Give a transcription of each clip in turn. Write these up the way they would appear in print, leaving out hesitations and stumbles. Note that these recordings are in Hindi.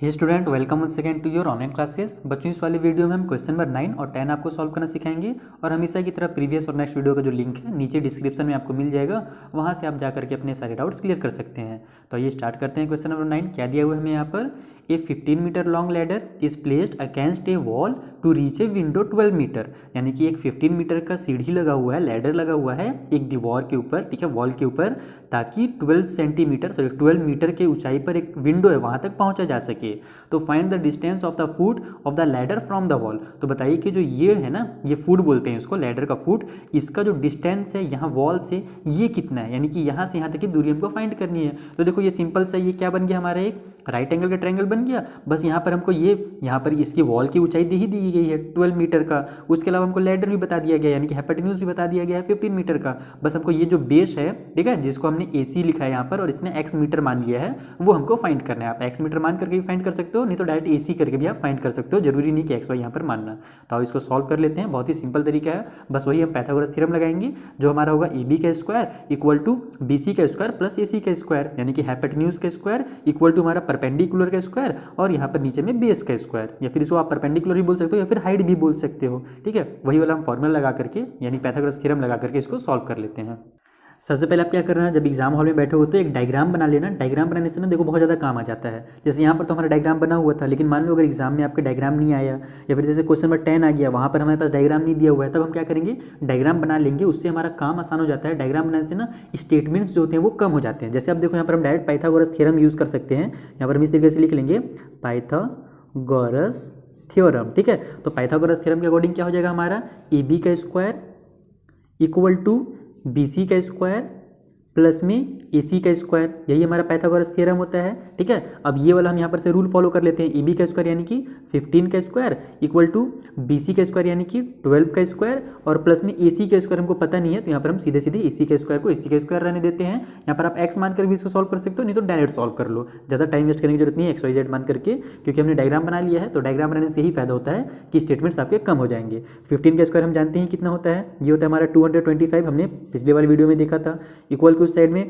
Hey student, welcome one second to your online classes. बच्चों, इस वाली वीडियो में हम क्वेश्चन नंबर 9 और 10 आपको सॉल्व करना सिखाएंगे और हमेशा की तरह प्रीवियस और नेक्स्ट वीडियो का जो लिंक है नीचे डिस्क्रिप्शन में आपको मिल जाएगा, वहाँ से आप जाकर के अपने सारे डाउट्स क्लियर कर सकते हैं। तो ये स्टार्ट करते हैं। क्वेश्चन नंबर 9 क्या दिया हुआ है हमें यहाँ पर, a 15 metre long ladder is placed against a wall to reach a window 12 metre. यानी कि एक 15 मीटर का सीढ़ी लगा हुआ है, लैडर लगा हुआ है एक दीवार के ऊपर, ठीक है, वॉल के ऊपर, ताकि 12 मीटर के ऊंचाई पर एक विंडो है वहाँ तक पहुँचा जा सके। तो find the distance of the foot of the ladder from the wall. तो बताइए कि जो ये है ना, ये फुट बोलते हैं इसको, लैडर का फुट, इसका जो डिस्टेंस है यहाँ वॉल से ये कितना है, यानी कि यहाँ से यहाँ तक की दूरी हमको फाइंड करनी है। तो देखो ये सिंपल सा, ये क्या बन गया हमारा, एक राइट एंगल का ट्रायंगल बन गया। बस यहाँ पर हमको ये, यहाँ पर इसकी वॉल की ऊंचाई दी गई है 12 मीटर का, उसके अलावा हमको लैडर भी बता दिया गया, यानी कि हाइपोटेन्यूज भी बता दिया गया है 15 मीटर का। बस हमको ये जो बेस है, ठीक है, जिसको हमने AC लिखा है यहाँ पर और इसने x मीटर मान लिया है, वो हमको फाइंड करना है। आप x मीटर मान करके भी फाइंड कर सकते हो, नहीं तो डायरेक्ट AC करके भी आप फाइंड कर सकते हो, जरूरी नहीं कि XY यहाँ पर मानना। तो अब इसको सॉल्व कर लेते हैं। बहुत ही सिंपल तरीका है, बस वही हम पाइथागोरस थ्योरम लगाएंगे, जो हमारा होगा AB का स्क्वायर इक्वल टू BC का स्क्वायर प्लस AC का स्क्वायर, यानी कि हाइपोटेन्यूज का स्क्वायर इक्वल टू हमारा परपेंडिकुलर का स्क्वायर और यहाँ पर नीचे में बेस का स्क्वायर, या फिर इसको आप परपेंडिकुलर भी बोल सकते हो या फिर हाइट भी बोल सकते हो, ठीक है। वही वाला हम फॉर्मूला लगा करके, यानी पाइथागोरस थ्योरम लगा करके इसको सॉल्व कर लेते हैं। सबसे पहले आप क्या करना है, जब एग्जाम हॉल में बैठे हो तो एक डायग्राम बना लेना। डायग्राम बनाने से ना देखो बहुत ज़्यादा काम आ जाता है। जैसे यहाँ पर तो हमारा डायग्राम बना हुआ था, लेकिन मान लो अगर एग्जाम में आपके डायग्राम नहीं आया, या फिर जैसे क्वेश्चन नंबर 10 आ गया, वहाँ पर हमारे पास डायग्राम नहीं दिया हुआ है, तब हम क्या करेंगे, डायग्राम बना लेंगे। उससे हमारा काम आसान हो जाता है। डायग्राम बनाने से ना स्टेटमेंट्स जो होते हैं वो कम हो जाते हैं। जैसे आप देखो यहाँ पर हम डायरेक्ट पाइथागोरस थ्योरम यूज़ कर सकते हैं। यहाँ पर हम इस तरीके से लिख लेंगे पाइथागोरस थ्योरम, ठीक है। तो पाइथागोरस थ्योरम के अकॉर्डिंग क्या हो जाएगा हमारा, AB का स्क्वायर इक्वल टू BC का स्क्वायर प्लस में AC का स्क्वायर, यही हमारा पाइथागोरस थ्योरम होता है, ठीक है। अब ये वाला हम यहाँ पर से रूल फॉलो कर लेते हैं। AB का स्क्वायर यानी कि 15 का स्क्वायर इक्वल टू BC का स्क्वायर यानी कि 12 का स्क्वायर और प्लस में AC का स्क्वायर हमको पता नहीं है, तो यहाँ पर हम सीधे सीधे AC का स्क्वायर को AC का स्क्वायर रहने देते हैं। यहाँ पर आप x मान कर भी इसको सॉल्व कर सकते हो, नहीं तो डायरेक्ट सॉल्व कर लो, ज़्यादा टाइम वेस्ट करने की जरूरत नहीं है XYZ मान करके, क्योंकि हमने डायग्राम बना लिया है। तो डायग्राम बनाने से यही फायदा होता है कि स्टेटमेंट्स आपके कम हो जाएंगे। 15 का स्क्वायर हम जानते हैं कितना होता है, ये होता है हमारा 225, हमने पिछले वाली वीडियो में देखा था। इक्वल के उस साइड में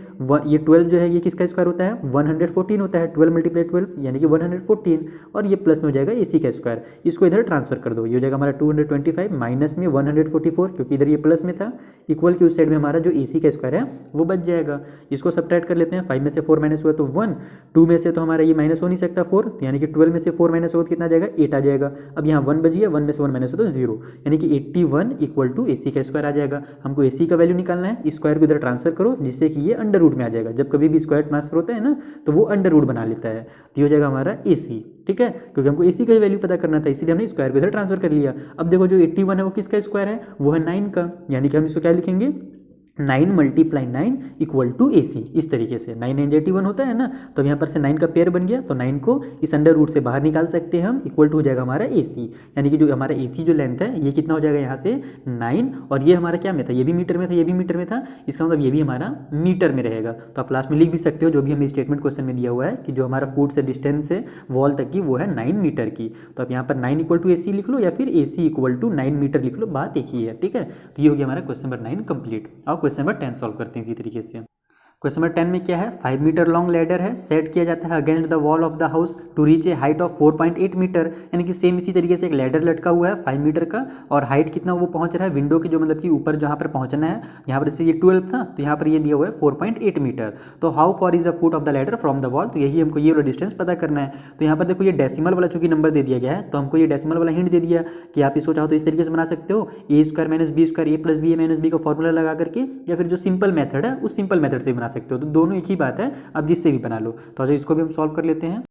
ये 12 जो है ये किसका स्क्वायर होता है, 114 होता है। 12 × 12 यानी कि 114, और ये प्लस में हो जाएगा AC का स्क्वायर। इसको इधर ट्रांसफर कर दो, ये हो जाएगा हमारा 225 माइनस में 144, क्योंकि इधर ये प्लस में था। इक्वल के उस साइड में हमारा जो AC का स्क्वायर है वो बच जाएगा। इसको सब्ट्रैक्ट कर लेते हैं। 5 में से 4 माइनस हुआ तो 1, 2 में से तो हमारा ये माइनस हो नहीं सकता 4, तो यानी कि 12 में से 4 माइनस हो तो कितना आ जाएगा, 8 आ जाएगा। अब यहाँ 1 बच गया, 1 में से 1 माइनस हो तो 0, यानी कि 81 इक्वल टू AC का स्क्वायर आ जाएगा। हमको AC का वैल्यू निकालना है, स्क्वायर को इधर ट्रांसफर करो जिससे कि ये अंडर रूट में आ जाएगा। जब कभी भी स्क्वायर ट्रांसफर होता है ना, तो वो अंडर रूट बना लेता है, तो ये हो जाएगा हमारा AC, ठीक है, क्योंकि हमको AC का वैल्यू पता करना था, इसीलिए हमने स्क्वायर को इधर ट्रांसफर कर लिया। अब देखो जो 81 है वो किसका स्क्वायर है, वो है 9 का, यानी कि हम इसको क्या लिखेंगे, 9 × 9 इक्वल टू AC। इस तरीके से 9 9 81 होता है ना, तो यहाँ पर से 9 का पेयर बन गया, तो 9 को इस अंडर रूट से बाहर निकाल सकते हैं हम। इक्वल टू हो जाएगा हमारा AC, यानी कि जो हमारा AC जो लेंथ है ये कितना हो जाएगा यहाँ से 9, और ये हमारा क्या में था, ये भी मीटर में था, ये भी मीटर में था, इसका मतलब ये भी हमारा मीटर में रहेगा। तो आप लास्ट में लिख भी सकते हो, जो भी हमें स्टेटमेंट क्वेश्चन में दिया हुआ है कि जो हमारा फुट से डिस्टेंस है वॉल तक की वो है 9 मीटर की। तो आप यहाँ पर 9 इक्वल टू AC लिख लो या फिर AC इक्वल टू 9 मीटर लिख लो, बात एक ही है, ठीक है। तो ये हो गया हमारा क्वेश्चन नंबर 9 कंप्लीट। और क्वेश्चन नंबर 10 सॉल्व करते हैं इसी तरीके से। क्वेश्चन नंबर 10 में क्या है, 5 मीटर लॉन्ग लैडर है, सेट किया जाता है against the wall of the house to reach a height of 4.8 metre. यानी कि सेम इसी तरीके से एक लैडर लटका हुआ है 5 मीटर का, और हाइट कितना वो पहुंच रहा है विंडो के जो मतलब कि ऊपर जहाँ पर पहुंचना है, यहाँ पर जैसे ये 12 था तो यहाँ पर ये दिया हुआ है 4.8 मीटर। तो how for is the foot of the ladder from the wall, तो यही हमको ये वाला डिस्टेंस पता करना है। तो यहाँ पर देखो ये डेसिमल वाला चूंकि नंबर दे दिया गया है, तो हमको ये डेसिमल वाला हिंट दे दिया कि आप इसको चाहो तो इस तरीके से बना सकते हो, A² - B² A + B A - B का फॉर्मूला लगा करके, या फिर जो सिंपल मेथड है उस सिंपल मेथड से बना सकते हो। तो दोनों ही बात है, अब जिससे भी बना लो। तो अच्छा इसको भी हम सॉल्व कर लेते हैं।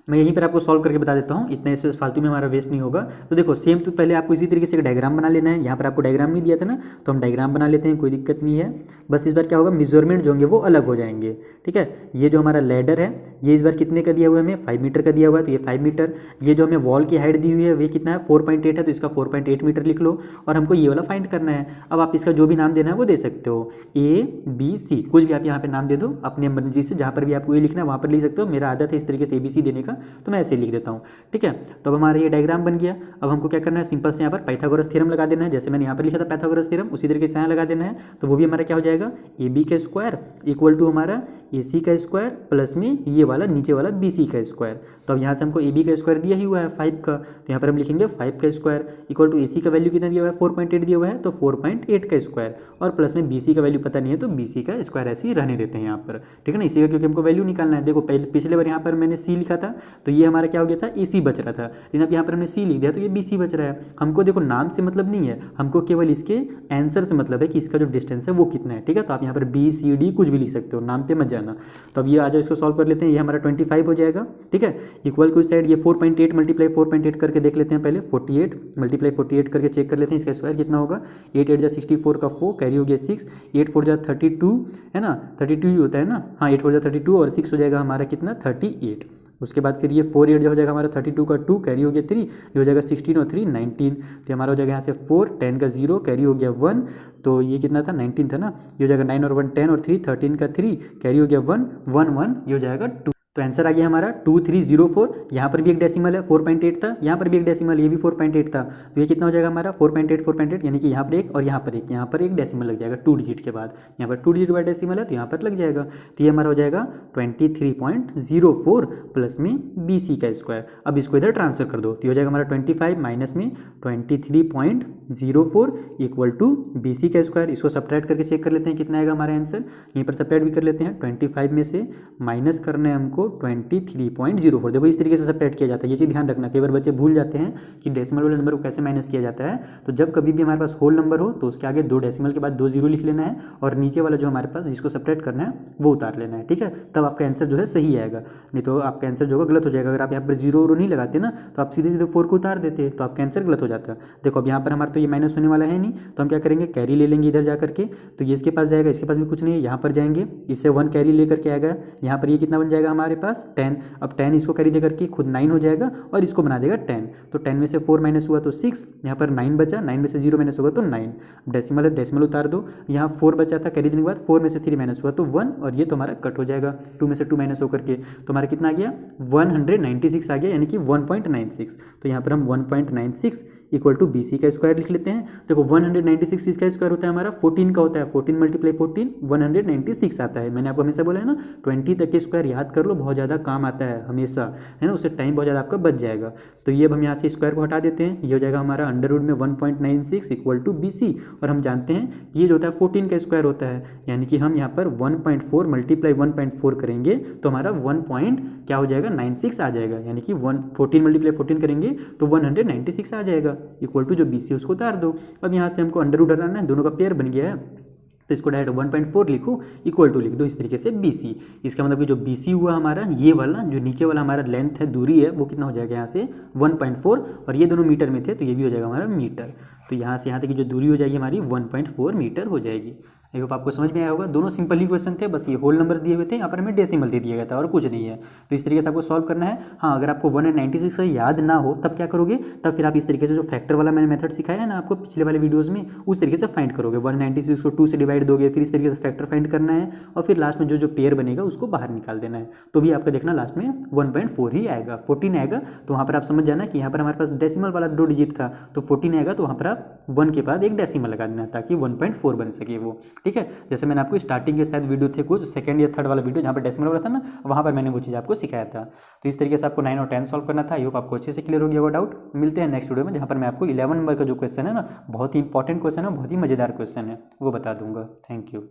मैं यहीं पर आपको सॉल्व करके बता देता हूँ, इतना इससे फालतू में हमारा वेस्ट नहीं होगा। तो देखो सेम, तो पहले आपको इसी तरीके से एक डायग्राम बना लेना है। यहाँ पर आपको डायग्राम नहीं दिया था ना, तो हम डायग्राम बना लेते हैं, कोई दिक्कत नहीं है। बस इस बार क्या होगा, मेजरमेंट जो होंगे वो अलग हो जाएंगे, ठीक है। ये जो हमारा लैडर है ये इस बार कितने का दिया हुआ है हमें, 5 मीटर का दिया हुआ है, तो ये 5 मीटर। ये जो हमें वॉल की हाइट दी हुई है वो कितना है, 4.8 है, तो इसका 4.8 मीटर लिख लो, और हमको ये वाला फाइंड करना है। अब आप इसका जो भी नाम देना है वो दे सकते हो, ABC, कुछ भी आप यहाँ पे नाम दे दो अपने मर्जी से, जहाँ पर भी आपको ये लिखना है वहाँ पर लिख सकते हो। मेरा आदत है इस तरीके से ABC देने का, जाएगा, तो मैं ऐसे लिख देता हूँ। ठीक है, तो अब हमारा ये डायग्राम बन गया। अब हमको क्या करना है, सिंपल से यहाँ पर पाइथागोरस थ्योरम लगा देना है। जैसे मैंने यहाँ पर लिखा था पाइथागोरस थ्योरम, उसी तरीके से यहाँ लगा देना है। तो वो भी हमारा क्या हो जाएगा, ए बी का स्क्वायर इक्वल टू हमारा ए सी का स्क्वायर प्लस में ये वाला नीचे वाला बी सी का स्क्वायर। तो अब यहाँ से हमको ए बी का स्क्वायर दिया ही हुआ है 5 का, तो यहाँ पर हम लिखेंगे 5 का स्क्वायर इक्वल टू ए सी का वैल्यू कितना दिया हुआ है 4.8 दिया हुआ है, तो 4.8 का स्क्वायर और प्लस में बी सी का वैल्यू पता नहीं है तो बी सी का स्क्वायर ऐसे ही रहने देते हैं यहाँ पर। ठीक है ना, इसी का क्योंकि हमको वैल्यू निकालना है। देखो पहले पिछले बार यहाँ पर मैंने सी लिखा था तो ये हमारा क्या हो गया था, ए सी बच रहा था, लेकिन अब यहाँ पर हमने सी लिख दिया तो ये बी सी बच रहा है। हमको देखो नाम से मतलब नहीं है, हमको केवल इसके आंसर से मतलब है कि इसका जो डिस्टेंस है वो कितना है। ठीक है, तो आप यहाँ पर बी सी डी कुछ भी लिख सकते हो, नाम पे मत जाना। तो अब ये आ जाओ, इसको सॉल्व कर लेते हैं। ये हमारा 25 हो जाएगा। ठीक है, इक्वल टू साइड ये 4.8 मल्टीप्लाई 4.8 करके देख लेते हैं पहले। 48 मल्टीप्लाई 48 करके चेक कर लेते हैं इसका स्क्वायर कितना होगा। 8 8 जा 64 का 4 कैरी हो गया 6, 8 4 जा 32 है ना, 32 ही होता है ना, हाँ 8 4 जा 32 और 6 हो जाएगा हमारा कितना 38। उसके बाद फिर ये 4 8 जो हो जाएगा हमारा 32 का 2 कैरी हो गया 3, ये हो जाएगा 16 और 3 19, तो हमारा हो जाएगा यहाँ से 4 10 का 0 कैरी हो गया 1, तो ये कितना था 19 था ना, ये हो जाएगा 9 और 1 10 और 3 13 का 3 कैरी हो गया 1 1 1, ये हो जाएगा 2। तो आंसर आ गया हमारा 2304। यहाँ पर भी एक डेसिमल है 4.8 था, यहाँ पर भी एक डेसिमल, ये भी 4.8 था, तो ये कितना हो जाएगा हमारा 4.8 यानी कि यहाँ पर एक और यहाँ पर एक डेसिमल लग जाएगा 2 डिजिट के बाद। यहाँ पर 2 डिजिट बाद डेसिमल है तो यहाँ पर लग जाएगा, तो ये हमारा हो जाएगा 23.04 प्लस में बी सी का स्क्वायर। अब इसको इधर ट्रांसफर कर दो तो हो जाएगा हमारा 25 माइनस में 23.04 इक्वल टू बी सी का स्क्वायर। इसको सब्ट्रैक्ट करके चेक कर लेते हैं कितना आएगा हमारा आंसर। यहीं पर सब्ट्रैक्ट भी कर लेते हैं, 25 में से माइनस करना है हमको 23.04। देखो इस तरीके से सब्ट्रैक्ट किया जाता है, ये चीज़ ध्यान रखना। कई बार बच्चे भूल जाते हैं कि डेसिमल वाले नंबर को कैसे माइनस किया जाता है। तो जब कभी भी हमारे पास होल नंबर हो तो उसके आगे 2 डेसिमल के बाद 2 जीरो लिख लेना है और नीचे वाला जो हमारे पास जिसको सब्ट्रैक्ट करना है वो उतार लेना है। ठीक है, तब आपका आंसर जो है सही आएगा, नहीं तो आपका आंसर जो होगा गलत हो जाएगा। अगर आप यहाँ पर जीरो नहीं लगाते ना तो आप सीधे सीधे 4 को उतार देते तो आपका आंसर गलत हो जाता। देखो अब यहाँ पर हमारा तो ये माइनस होने वाला है नहीं, तो हम क्या करेंगे कैरी ले लेंगे इधर जा करके, तो ये इसके पास जाएगा, इसके पास भी कुछ नहीं है, यहाँ पर जाएंगे, इससे 1 कैरी लेकर के आएगा, यहाँ पर ये कितना बन जाएगा हमारे पास 10। अब 10 इसको कैरी दे करके खुद 9 हो जाएगा और इसको बना देगा 10, तो 10 में से 4 माइनस हुआ तो 6, यहाँ पर 9 बचा, 9 में से 0 माइनस होगा तो 9। डेसिमल है, डेसिमल उतार दो, यहाँ 4 बचा था कैरी देने के बाद, 4 में से 3 माइनस हुआ तो 1 और ये तो हमारा कट हो जाएगा 2 में से 2 माइनस होकर के, तो हमारा कितना आ गया 196 आ गया, यानी कि 1.96। तो यहाँ पर हम 1.96 इक्वल टू बी सी का स्क्वायर लिख लेते हैं। देखो 196 इसका स्क्वायर होता है हमारा 14 का होता है, 14 मल्टीप्लाई 14 196 आता है। मैंने आपको हमेशा बोला है ना 20 तक के स्क्वायर याद कर लो, बहुत ज़्यादा काम आता है हमेशा, है ना, उससे टाइम बहुत ज़्यादा आपका बच जाएगा। तो ये अब हम यहाँ से स्क्वायर को हटा देते हैं, ये हो जाएगा हमारा अंडर रूट में 1.96 इक्वल टू बी सी, और हम जानते हैं ये जो होता है 14 का स्क्वायर होता है, यानी कि हम यहाँ पर 1.4 मल्टीप्लाई 1.4 करेंगे तो हमारा 1 हो जाएगा 96 आ जाएगा, यानी कि 14 मल्टीप्लाई 14 करेंगे तो 196 आ जाएगा इक्वल टू जो बी सी उसको उतार दो। अब यहाँ से हमको अंडर रूट हटाना है, दोनों का पेयर बन गया है तो इसको डायरेक्ट 1.4 लिखो इक्वल टू लिख दो इस तरीके से बी सी। इसका मतलब कि जो बी सी हुआ हमारा, ये वाला जो नीचे वाला हमारा लेंथ है, दूरी है, वो कितना हो जाएगा यहाँ से 1.4, और ये दोनों मीटर में थे तो ये भी हो जाएगा हमारा मीटर। तो यहाँ से यहाँ तक की जो दूरी हो जाएगी हमारी 1.4 मीटर हो जाएगी। आई होप आपको समझ में आया होगा। दोनों सिंपल ही क्वेश्चन थे, बस ये होल नंबर्स दिए हुए थे, यहाँ पर हमें डेसिमल दे दिया गया था और कुछ नहीं है। तो इस तरीके से आपको सॉल्व करना है। हाँ, अगर आपको 196 से याद ना हो तब क्या करोगे, तब फिर आप इस तरीके से जो फैक्टर वाला मैंने मेथड सिखाया है ना आपको पिछले वाले वीडियोज़ में, उस तरीके से फाइंड करोगे। 196 को 2 से डिवाइड दोगे, फिर इस तरीके से फैक्टर फाइंड करना है और फिर लास्ट में जो पेयर बनेगा उसको बाहर निकाल देना है। तो भी आपका देखना लास्ट में 1.4 ही आएगा, 14 आएगा। तो वहाँ पर आप समझ जाना कि यहाँ पर हमारे पास डेसिमल वाला 2 डिजिट था तो 14 आएगा, तो वहाँ पर आप 1 के बाद एक डेसिमल लगा देना ताकि 1.4 बन सके वो। ठीक है, जैसे मैंने आपको स्टार्टिंग के शायद वीडियो थे कुछ सेकंड या थर्ड वाला वीडियो जहाँ पर डेसिमल वाला था ना, वहाँ पर मैंने वो चीज़ आपको सिखाया था। तो इस तरीके से आपको 9 और 10 सॉल्व करना था। आई होप आपको अच्छे से क्लियर हो गया होगा डाउट। मिलते हैं नेक्स्ट वीडियो में जहाँ पर मैं आपको 11 नंबर का जो क्वेश्चन है ना, बहुत ही इंपॉर्टेंट क्वेश्चन है, बहुत ही मज़ेदार क्वेश्चन है, वो बता दूंगा। Thank you.